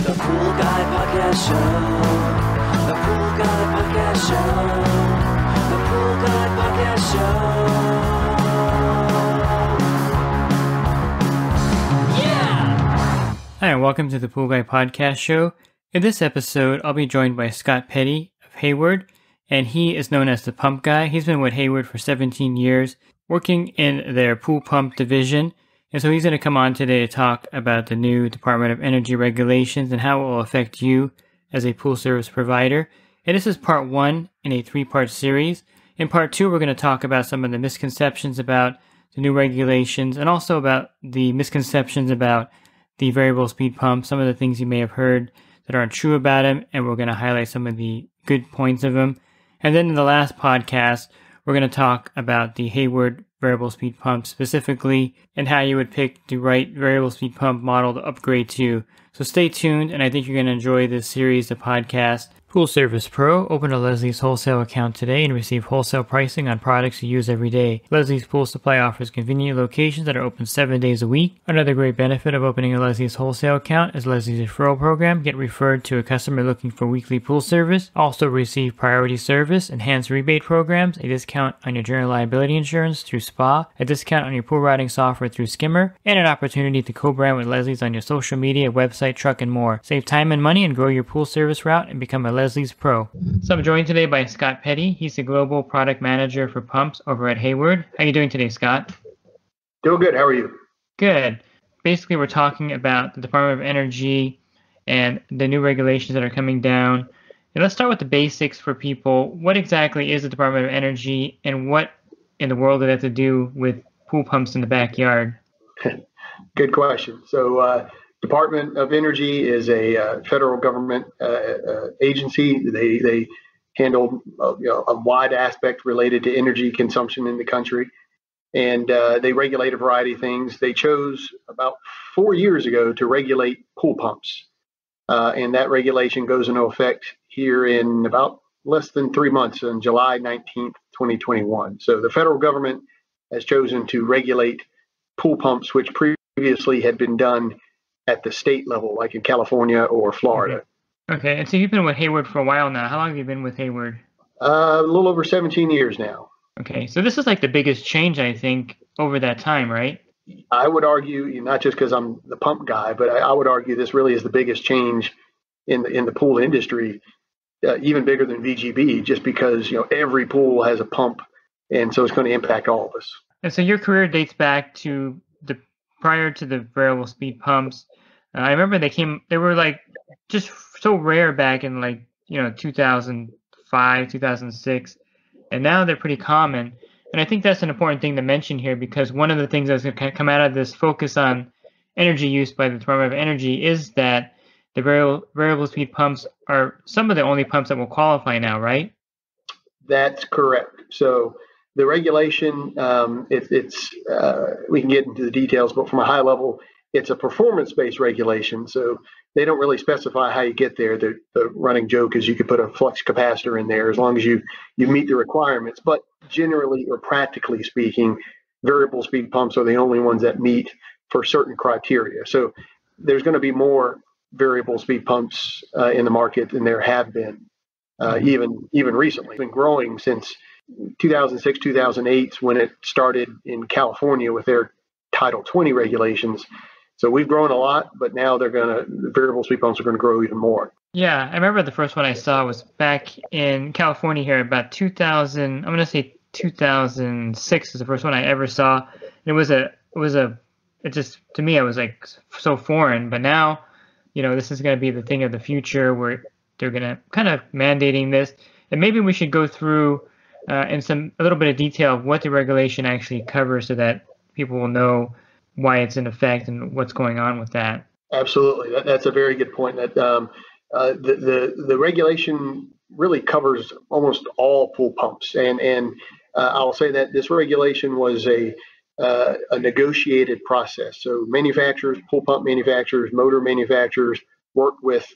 The Pool Guy Podcast Show. The Pool Guy Podcast Show. The Pool Guy Podcast Show. Yeah! Hi, and welcome to the Pool Guy Podcast Show. In this episode, I'll be joined by Scott Petty of Hayward, and he is known as the Pump Guy. He's been with Hayward for 17 years, working in their pool pump division. And so he's going to come on today to talk about the new Department of Energy regulations and how it will affect you as a pool service provider. And this is part one in a three-part series. In part two, we're going to talk about some of the misconceptions about the new regulations and also about the misconceptions about the variable speed pump, some of the things you may have heard that aren't true about them, and we're going to highlight some of the good points of them. And then in the last podcast, we're going to talk about the Hayward variable speed pump specifically and how you would pick the right variable speed pump model to upgrade to. So stay tuned, and I think you're going to enjoy this series of podcasts. Pool Service Pro, open a Leslie's wholesale account today and receive wholesale pricing on products you use every day. Leslie's Pool Supply offers convenient locations that are open 7 days a week. Another great benefit of opening a Leslie's wholesale account is Leslie's referral program. Get referred to a customer looking for weekly pool service. Also receive priority service, enhanced rebate programs, a discount on your general liability insurance through SPA, a discount on your pool routing software through Skimmer, and an opportunity to co-brand with Leslie's on your social media, website, truck, and more. Save time and money and grow your pool service route and become a Leslie's Pro. So I'm joined today by Scott Petty. He's the Global Product Manager for Pumps over at Hayward. How are you doing today, Scott? Doing good. How are you? Good. Basically, we're talking about the Department of Energy and the new regulations that are coming down. And let's start with the basics for people. What exactly is the Department of Energy, and what in the world does it have to do with pool pumps in the backyard? Good question. So Department of Energy is a federal government agency. They handle a wide aspect related to energy consumption in the country, and they regulate a variety of things. They chose about 4 years ago to regulate pool pumps, and that regulation goes into effect here in about less than 3 months, on July 19th, 2021. So the federal government has chosen to regulate pool pumps, which previously had been done at the state level, like in California or Florida. Okay, and so you've been with Hayward for a while now. How long have you been with Hayward? A little over 17 years now. Okay, so this is like the biggest change, I think, over that time, right? I would argue, not just because I'm the pump guy, but I would argue this really is the biggest change in the pool industry, even bigger than VGB, just because every pool has a pump, and so it's going to impact all of us. And so your career dates back to prior to the variable speed pumps. I remember they were like just so rare back in 2005, 2006, and now they're pretty common. And I think that's an important thing to mention here, because one of the things that's going to come out of this focus on energy use by the Department of Energy is that the variable speed pumps are some of the only pumps that will qualify now, right? That's correct. So the regulation, we can get into the details, but from a high level, it's a performance-based regulation. So they don't really specify how you get there. The running joke is you could put a flux capacitor in there as long as you meet the requirements. But generally, or practically speaking, variable speed pumps are the only ones that meet for certain criteria. So there's going to be more variable speed pumps in the market than there have been, even recently. It's been growing since 2006, 2008, when it started in California with their Title 20 regulations. So we've grown a lot, but now the variable speed pumps are going to grow even more. Yeah, I remember the first one I saw was back in California here about 2000. I'm going to say 2006 is the first one I ever saw. It just, to me, it was like so foreign. But now, this is going to be the thing of the future, where they're going to kind of mandating this. And maybe we should go through in a little bit of detail of what the regulation actually covers, so that people will know why it's in effect and what's going on with that. Absolutely, that's a very good point. That the regulation really covers almost all pool pumps, and I'll say that this regulation was a negotiated process. So manufacturers, pool pump manufacturers, motor manufacturers worked with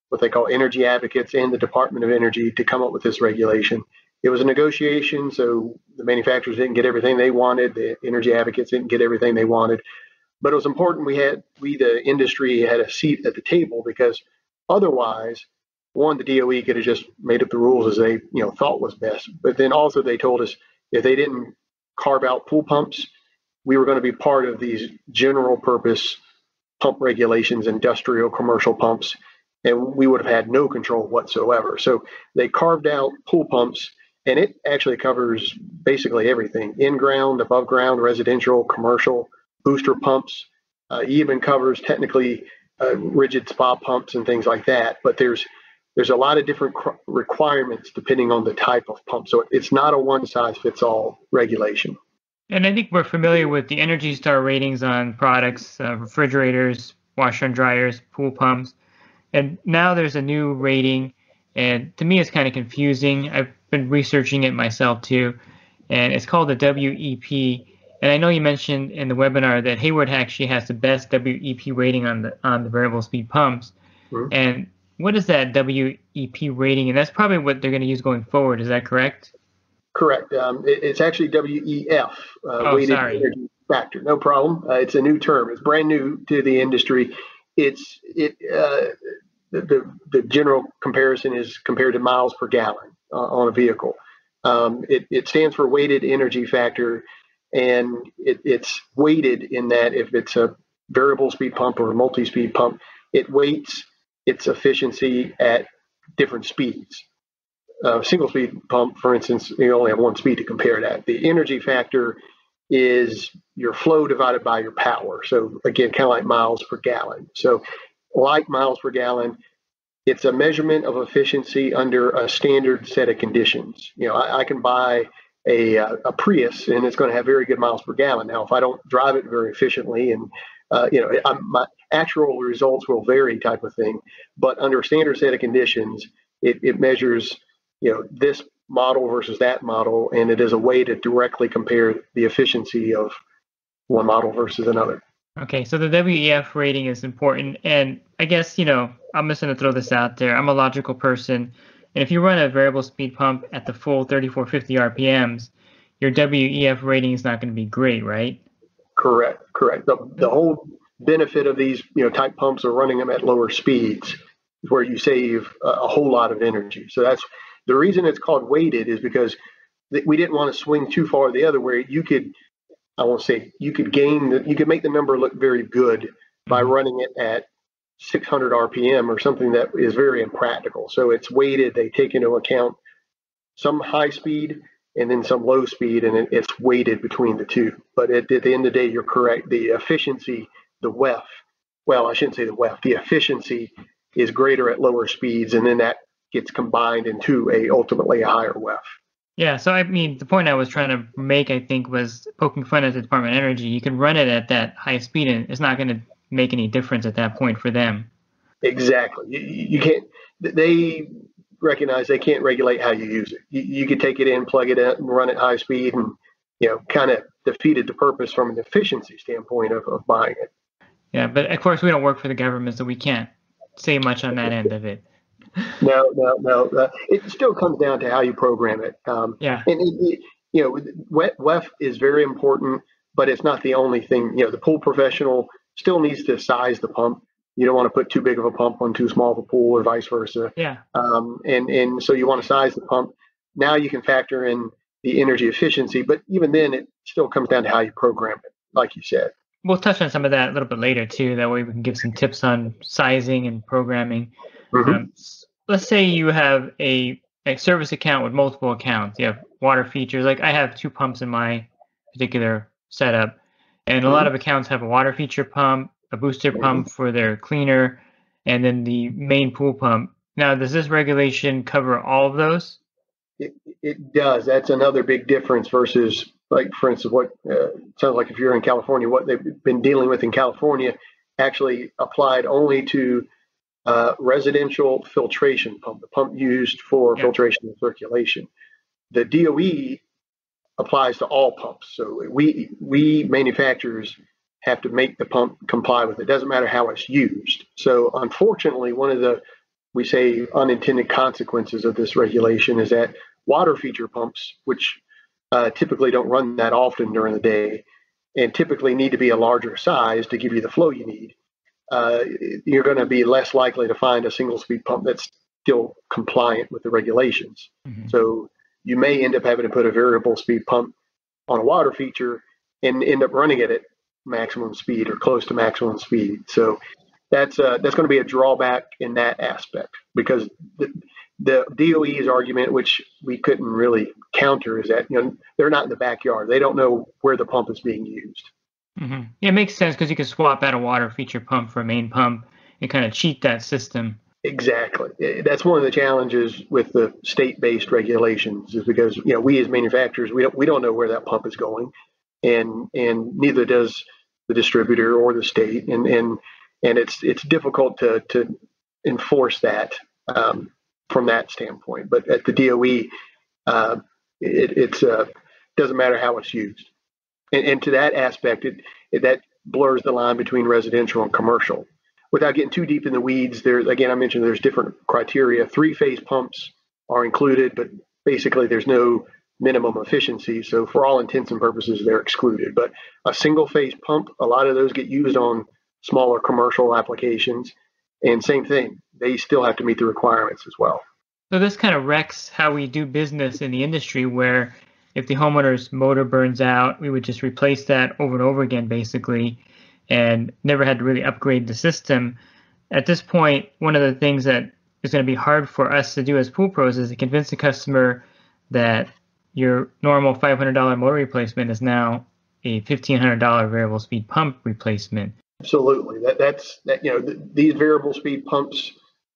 what they call energy advocates and the Department of Energy to come up with this regulation. It was a negotiation, so the manufacturers didn't get everything they wanted. The energy advocates didn't get everything they wanted. But it was important we the industry had a seat at the table, because Otherwise, one, the DOE could have just made up the rules as they thought was best. But then also they told us if they didn't carve out pool pumps, we were going to be part of these general purpose pump regulations, industrial commercial pumps, and we would have had no control whatsoever. So they carved out pool pumps, and it actually covers basically everything: in ground, above ground, residential, commercial, booster pumps. Even covers technically rigid spa pumps and things like that. But there's a lot of different requirements depending on the type of pump. So it's not a one size fits all regulation. And I think we're familiar with the Energy Star ratings on products, refrigerators, washer and dryers, pool pumps. And now there's a new rating, and to me it's kind of confusing. I've been researching it myself too, and it's called the WEP. And I know you mentioned in the webinar that Hayward actually has the best WEP rating on the variable speed pumps. Mm-hmm. And what is that WEP rating? And that's probably what they're going to use going forward. Is that correct? Correct. It's actually WEF, weighted energy factor. No problem. It's a new term. It's brand new to the industry. The general comparison is compared to miles per gallon on a vehicle. It stands for weighted energy factor, and it's weighted in that if it's a variable speed pump or a multi-speed pump, it weights its efficiency at different speeds. Single speed pump, for instance, you only have one speed to compare that. The energy factor is your flow divided by your power. So again, kind of like miles per gallon. So like miles per gallon, it's a measurement of efficiency under a standard set of conditions. I can buy a Prius and it's going to have very good miles per gallon. Now, if I don't drive it very efficiently and my actual results will vary, type of thing. But under a standard set of conditions, it measures this model versus that model, and it is a way to directly compare the efficiency of one model versus another. Okay, so the WEF rating is important, and I guess I'm just going to throw this out there. I'm a logical person, and if you run a variable speed pump at the full 3450 RPMs, your WEF rating is not going to be great, right? Correct. The whole benefit of these type pumps are running them at lower speeds, where you save a whole lot of energy. So that's the reason it's called weighted, is because we didn't want to swing too far the other way. You could make the number look very good by running it at 600 RPM or something that is very impractical. So it's weighted. They take into account some high speed and then some low speed, and it's weighted between the two. But at the end of the day, you're correct. The efficiency, the WEF, well, I shouldn't say the WEF, the efficiency is greater at lower speeds, and then that gets combined into ultimately a higher WEF. Yeah, so I mean, the point I was trying to make, I think, was poking fun at the Department of Energy. You can run it at that high speed, and it's not going to make any difference at that point for them. Exactly. You can't. They recognize they can't regulate how you use it. You could take it in, plug it in, and run at high speed, and kind of defeated the purpose from an efficiency standpoint of buying it. Yeah, but of course we don't work for the government, so we can't say much on that end of it. No. It still comes down to how you program it. Yeah. And WEF is very important, but it's not the only thing. The pool professional still needs to size the pump. You don't want to put too big of a pump on too small of a pool, or vice versa. Yeah. And so you want to size the pump. Now you can factor in the energy efficiency, but even then, it still comes down to how you program it, like you said. We'll touch on some of that a little bit later too. That way we can give some tips on sizing and programming. Mm-hmm. Let's say you have a service account with multiple accounts. You have water features. Like I have 2 pumps in my particular setup, and a lot of accounts have a water feature pump, a booster pump for their cleaner, and then the main pool pump. Now, does this regulation cover all of those? It does. That's another big difference versus, like, for instance, what sounds like if you're in California, what they've been dealing with in California actually applied only to residential filtration pump, the pump used for filtration and circulation. The DOE applies to all pumps. So we manufacturers have to make the pump comply with it. It doesn't matter how it's used. So unfortunately, one of the, we say, unintended consequences of this regulation is that water feature pumps, which typically don't run that often during the day and typically need to be a larger size to give you the flow you need, you're going to be less likely to find a single speed pump that's still compliant with the regulations. Mm-hmm. So you may end up having to put a variable speed pump on a water feature and end up running it at maximum speed or close to maximum speed. So that's going to be a drawback in that aspect, because the DOE's argument, which we couldn't really counter, is that they're not in the backyard. They don't know where the pump is being used. Mm-hmm. Yeah, it makes sense because you can swap out a water feature pump for a main pump and kind of cheat that system. Exactly. That's one of the challenges with the state-based regulations, is because we as manufacturers, we don't know where that pump is going, and neither does the distributor or the state, and it's difficult to enforce that from that standpoint. But at the DOE, it doesn't matter how it's used, and to that aspect, that blurs the line between residential and commercial. Without getting too deep in the weeds, I mentioned there's different criteria. 3-phase pumps are included, but basically there's no minimum efficiency. So for all intents and purposes, they're excluded. But a single-phase pump, a lot of those get used on smaller commercial applications. And same thing, they still have to meet the requirements as well. So this kind of wrecks how we do business in the industry, where if the homeowner's motor burns out, we would just replace that over and over again, basically, and never had to really upgrade the system. At this point, one of the things that is going to be hard for us to do as pool pros is to convince the customer that your normal $500 motor replacement is now a $1,500 variable speed pump replacement. Absolutely. These variable speed pumps,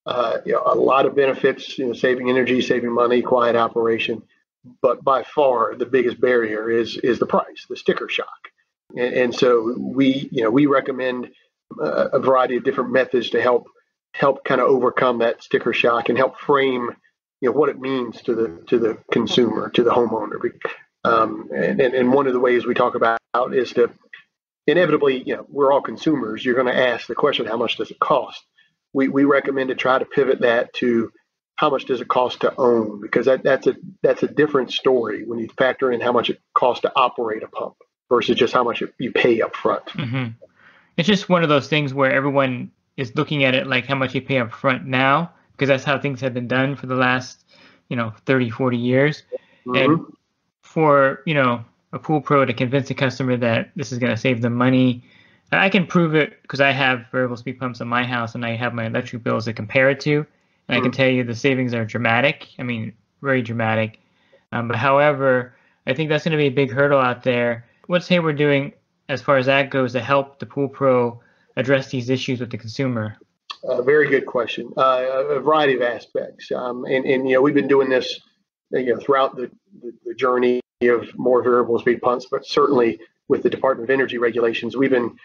a lot of benefits, saving energy, saving money, quiet operation. But by far, the biggest barrier is the price, the sticker shock. And so we recommend a variety of different methods to help kind of overcome that sticker shock and help frame what it means to the consumer, to the homeowner. And one of the ways we talk about is to inevitably, we're all consumers. You're going to ask the question, how much does it cost? We recommend to try to pivot that to how much does it cost to own, because that's a different story when you factor in how much it costs to operate a pump versus just how much you pay up front. Mm-hmm. It's just one of those things where everyone is looking at it like how much you pay up front now, because that's how things have been done for the last, 30, 40 years. Mm-hmm. And for, a pool pro to convince a customer that this is going to save them money, I can prove it because I have variable speed pumps in my house and I have my electric bills to compare it to. And I can tell you the savings are dramatic. I mean, very dramatic. But however, I think that's going to be a big hurdle out there. What's Hayward doing as far as that goes to help the pool pro address these issues with the consumer? Very good question. A variety of aspects. And we've been doing this throughout the journey of more variable speed pumps, but certainly with the Department of Energy regulations, we've been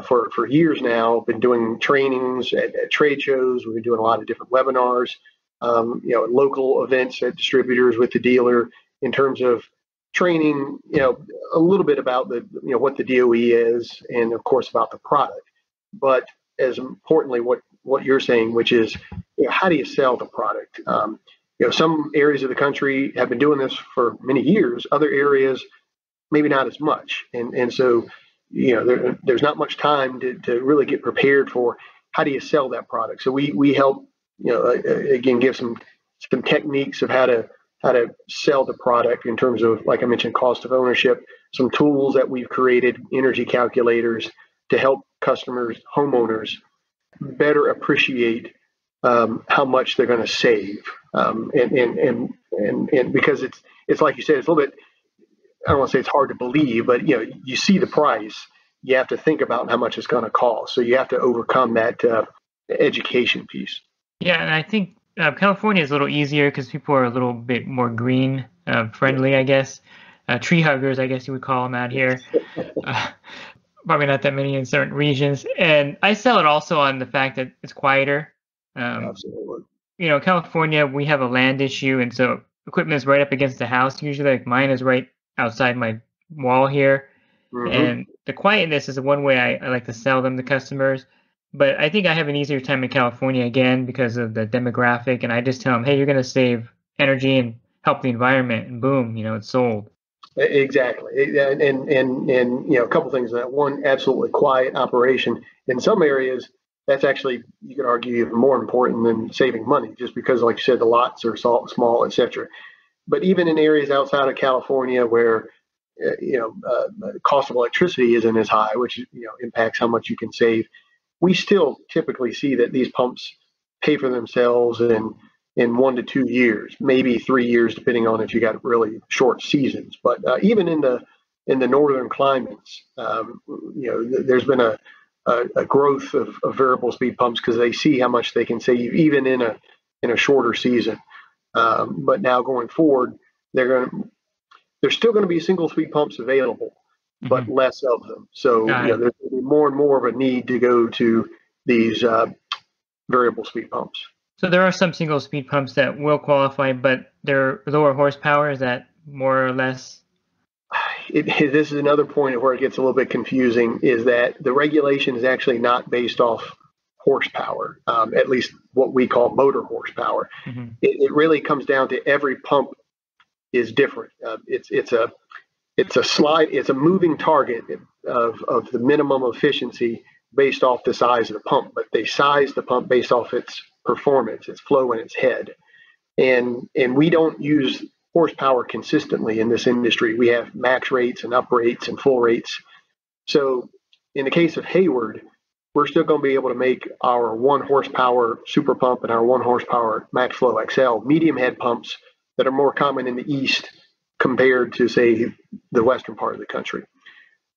for years now been doing trainings at trade shows. We've been doing a lot of different webinars, local events at distributors with the dealer in terms of training, a little bit about what the DOE is, and of course about the product. But as importantly, what you're saying, which is, how do you sell the product? Some areas of the country have been doing this for many years. Other areas, maybe not as much. And so, there's not much time to really get prepared for how do you sell that product. So we help, again, give some techniques of how to sell the product in terms of, like I mentioned, cost of ownership, some tools that we've created, energy calculators, to help customers, homeowners, better appreciate how much they're going to save. And because it's like you said, it's a little bit, I don't want to say it's hard to believe, but you see the price, you have to think about how much it's going to cost. So you have to overcome that education piece. Yeah, and I think California is a little easier because people are a little bit more green friendly, I guess. Tree huggers, I guess you would call them out here. Probably not that many in certain regions. And I sell it also on the fact that it's quieter. Absolutely. California, we have a land issue, and so equipment is right up against the house. Usually, like mine is right outside my wall here. Mm-hmm. And the quietness is the one way I like to sell them to customers. But I think I have an easier time in California, again, because of the demographic. And I just tell them, hey, you're going to save energy and help the environment. And boom, it's sold. Exactly. And a couple things on that. One, absolutely quiet operation. In some areas, that's actually, you could argue, even more important than saving money, just because, like you said, the lots are small, etc. But even in areas outside of California where the cost of electricity isn't as high, which impacts how much you can save, we still typically see that these pumps pay for themselves in 1 to 2 years, maybe 3 years, depending on if you got really short seasons. But even in the northern climates, there's been a growth of variable speed pumps because they see how much they can save even in a shorter season. But now going forward, there's still going to be single speed pumps available, but less of them. So there's going to be more and more of a need to go to these variable speed pumps. So there are some single speed pumps that will qualify, but they're lower horsepower. Is that more or less? This is another point where it gets a little bit confusing, is that the regulation is actually not based off horsepower, at least what we call motor horsepower. It really comes down to every pump is different. It's a moving target of the minimum efficiency based off the size of the pump, but they size the pump based off its performance, its flow, and its head. And we don't use horsepower consistently in this industry. We have max rates and up rates and full rates. So in the case of Hayward, we're still going to be able to make our 1 horsepower super pump and our 1 horsepower max flow XL medium head pumps that are more common in the East compared to, say, the western part of the country.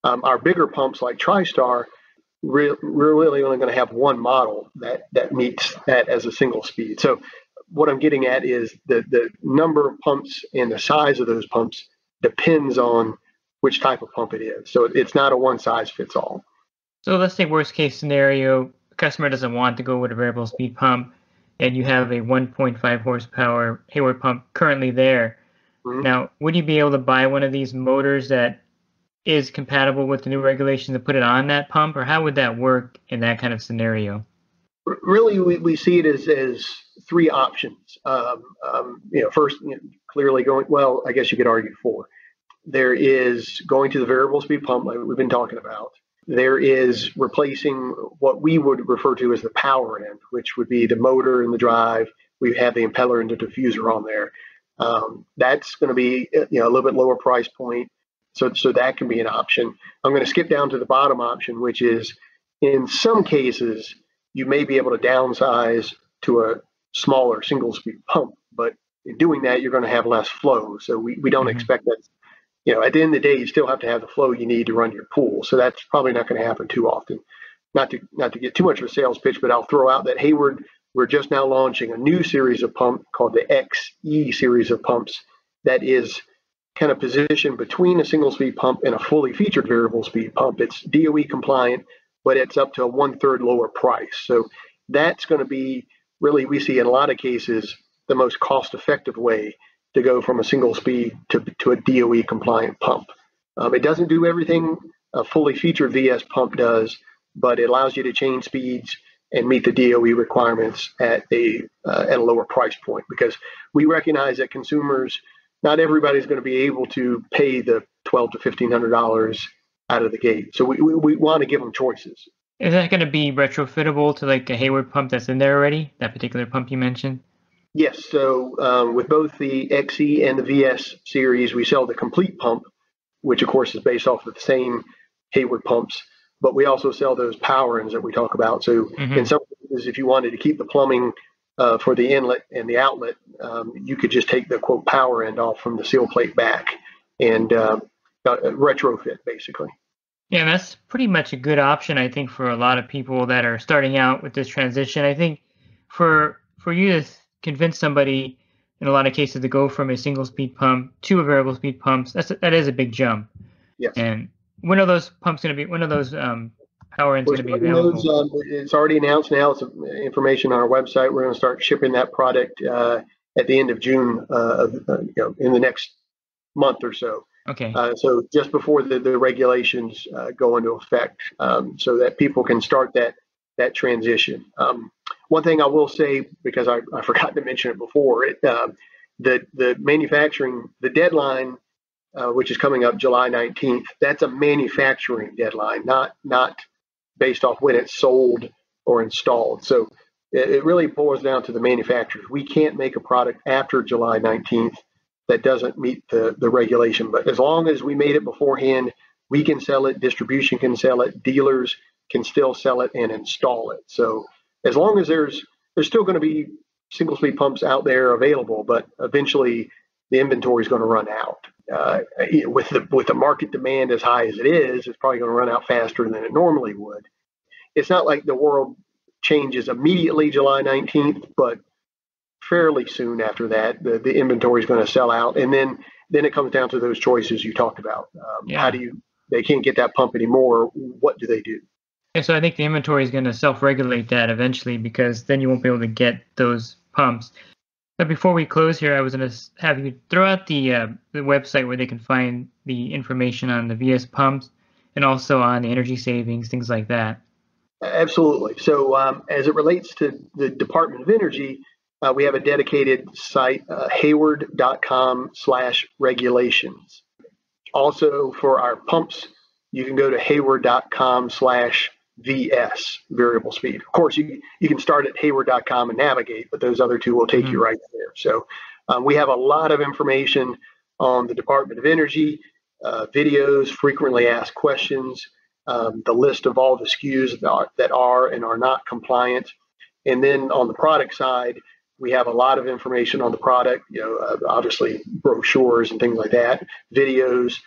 Our bigger pumps like TriStar, we're really only going to have 1 model that meets that as a single speed. So what I'm getting at is the number of pumps and the size of those pumps depends on which type of pump it is. So it's not a one size fits all. So let's say worst case scenario, the customer doesn't want to go with a variable speed pump, and you have a 1.5 horsepower Hayward pump currently there. Now, would you be able to buy one of these motors that is compatible with the new regulations and put it on that pump, or how would that work in that kind of scenario? Really, we see it as 3 options. First, clearly going, well, I guess you could argue 4. There is going to the variable speed pump like we've been talking about. There is replacing what we would refer to as the power end, which would be the motor and the drive. We have the impeller and the diffuser on there. That's going to be a little bit lower price point. So that can be an option. I'm going to skip down to the bottom option, which is in some cases, you may be able to downsize to a smaller single speed pump, but in doing that, you're going to have less flow. So we don't expect that. At the end of the day, you still have to have the flow you need to run your pool. So that's probably not going to happen too often. Not to get too much of a sales pitch, but I'll throw out that Hayward, we're just now launching a new series of pump called the XE series of pumps that is kind of positioned between a single speed pump and a fully featured variable speed pump. It's DOE compliant, but it's up to a 1/3 lower price. So that's going to be really, we see in a lot of cases, the most cost effective way to go from a single speed to a DOE compliant pump. It doesn't do everything a fully featured VS pump does, but it allows you to change speeds and meet the DOE requirements at a lower price point, because we recognize that consumers, not everybody's going to be able to pay the $1,200 to $1,500 out of the gate. So we want to give them choices. Is that going to be retrofittable to like a Hayward pump that's in there already, that particular pump you mentioned? Yes. So with both the XE and the VS series, we sell the complete pump, which of course is based off of the same Hayward pumps, but we also sell those power ends that we talk about. So in some cases, if you wanted to keep the plumbing for the inlet and the outlet, you could just take the quote power end off from the seal plate back and retrofit basically. Yeah, that's pretty much a good option, I think, for a lot of people that are starting out with this transition. I think for you to convince somebody in a lot of cases to go from a single speed pump to a variable speed pump, that is a big jump. Yes. And when are those pumps going to be? When are those power ends going to be available? It's already announced now. It's information on our website. We're going to start shipping that product at the end of June, in the next month or so. Okay. So just before the regulations go into effect, so that people can start that transition. One thing I will say, because I forgot to mention it before, the manufacturing, the deadline, which is coming up July 19th, that's a manufacturing deadline, not based off when it's sold or installed. So it really boils down to the manufacturers. We can't make a product after July 19th that doesn't meet the regulation. But as long as we made it beforehand, we can sell it, distribution can sell it, dealers can still sell it and install it. So as long as there's still going to be single speed pumps out there available, but eventually the inventory is going to run out. With the market demand as high as it is, it's probably going to run out faster than it normally would. It's not like the world changes immediately July 19th, but fairly soon after that, the inventory is going to sell out. And then it comes down to those choices you talked about. How do they can't get that pump anymore. What do they do? Yeah, so I think the inventory is going to self-regulate that eventually, because then you won't be able to get those pumps. But before we close here, I was going to have you throw out the website where they can find the information on the VS pumps and also on the energy savings, things like that. Absolutely. So as it relates to the Department of Energy, we have a dedicated site, hayward.com/regulations. Also for our pumps, you can go to hayward.com/VS, variable speed. Of course, you can start at hayward.com and navigate, but those other two will take you right there. So we have a lot of information on the Department of Energy, videos, frequently asked questions, the list of all the SKUs that are and are not compliant. And then on the product side, we have a lot of information on the product, obviously brochures and things like that, videos,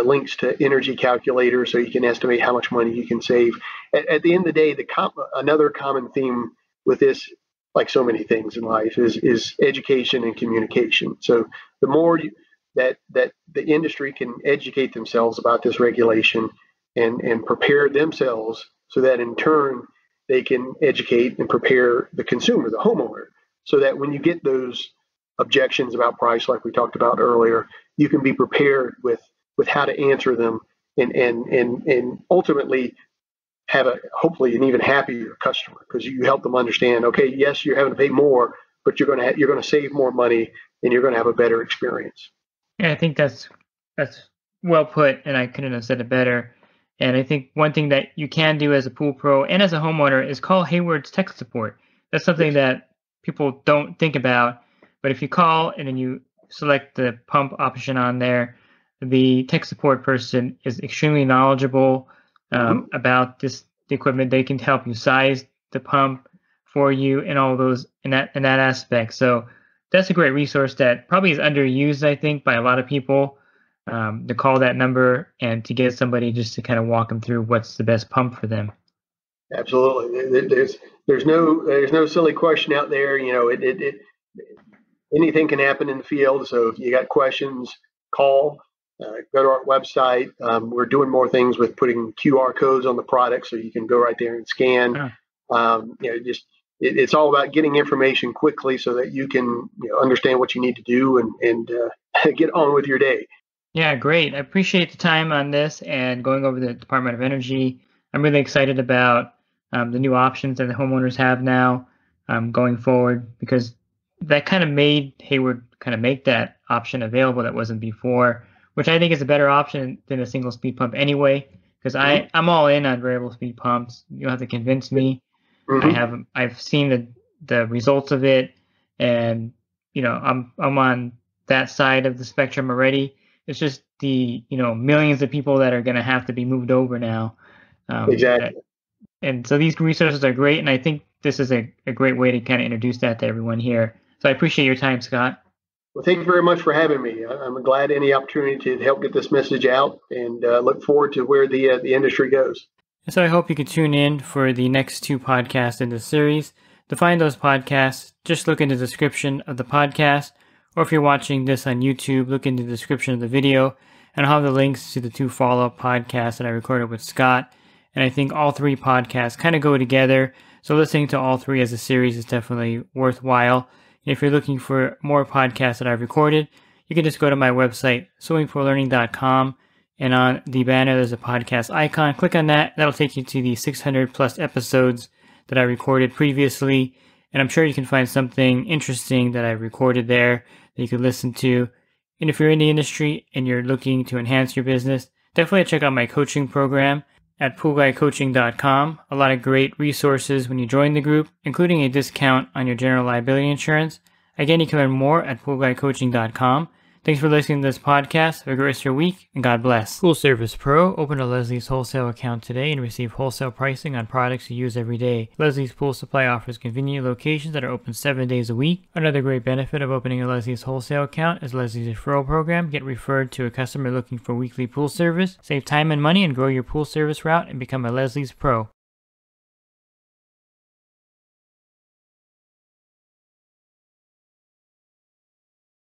links to energy calculators so you can estimate how much money you can save. At the end of the day, another common theme with this, like so many things in life, is education and communication. So the more that the industry can educate themselves about this regulation and prepare themselves, so that in turn they can educate and prepare the consumer, the homeowner, so that when you get those objections about price, like we talked about earlier, you can be prepared with how to answer them and ultimately have hopefully an even happier customer, because you help them understand, okay, yes, you're having to pay more, but you're going to save more money and you're going to have a better experience. Yeah, I think that's well put, and I couldn't have said it better. And I think one thing that you can do as a pool pro and as a homeowner is call Hayward's tech support. That's something that people don't think about, but if you call and then you select the pump option on there, the tech support person is extremely knowledgeable about the equipment. They can help you size the pump for you and all those in that aspect. So that's a great resource that probably is underused, I think, by a lot of people, to call that number and to get somebody just to kind of walk them through what's the best pump for them. Absolutely. There's no silly question out there. Anything can happen in the field. So if you got questions, call. Go to our website. We're doing more things with putting QR codes on the product, so you can go right there and scan. It's all about getting information quickly so that you can understand what you need to do and get on with your day. Yeah, great. I appreciate the time on this and going over the Department of Energy. I'm really excited about the new options that the homeowners have now going forward, because that kind of made Hayward make that option available that wasn't before, which I think is a better option than a single speed pump anyway, because I'm all in on variable speed pumps. You don't have to convince me. I've seen the results of it, and I'm on that side of the spectrum already. It's just the millions of people that are going to have to be moved over now. Exactly. And so these resources are great, and I think this is a great way to kind of introduce that to everyone here. So I appreciate your time, Scott. Well, thank you very much for having me. I'm glad any opportunity to help get this message out, and look forward to where the industry goes. So I hope you can tune in for the next 2 podcasts in this series. To find those podcasts, just look in the description of the podcast, or if you're watching this on YouTube, look in the description of the video, and I'll have the links to the 2 follow-up podcasts that I recorded with Scott. And I think all 3 podcasts kind of go together, so listening to all 3 as a series is definitely worthwhile. If you're looking for more podcasts that I've recorded, you can just go to my website, swimmingpoollearning.com, and on the banner there's a podcast icon. Click on that. That'll take you to the 600 plus episodes that I recorded previously, and I'm sure you can find something interesting that I recorded there that you could listen to. And if you're in the industry and you're looking to enhance your business, definitely check out my coaching program. at poolguycoaching.com. A lot of great resources when you join the group, including a discount on your general liability insurance. Again, you can learn more at poolguycoaching.com. Thanks for listening to this podcast. Have a great rest of your week, and God bless. Pool Service Pro. Open a Leslie's wholesale account today and receive wholesale pricing on products you use every day. Leslie's Pool Supply offers convenient locations that are open 7 days a week. Another great benefit of opening a Leslie's wholesale account is Leslie's referral program. Get referred to a customer looking for weekly pool service. Save time and money and grow your pool service route and become a Leslie's Pro.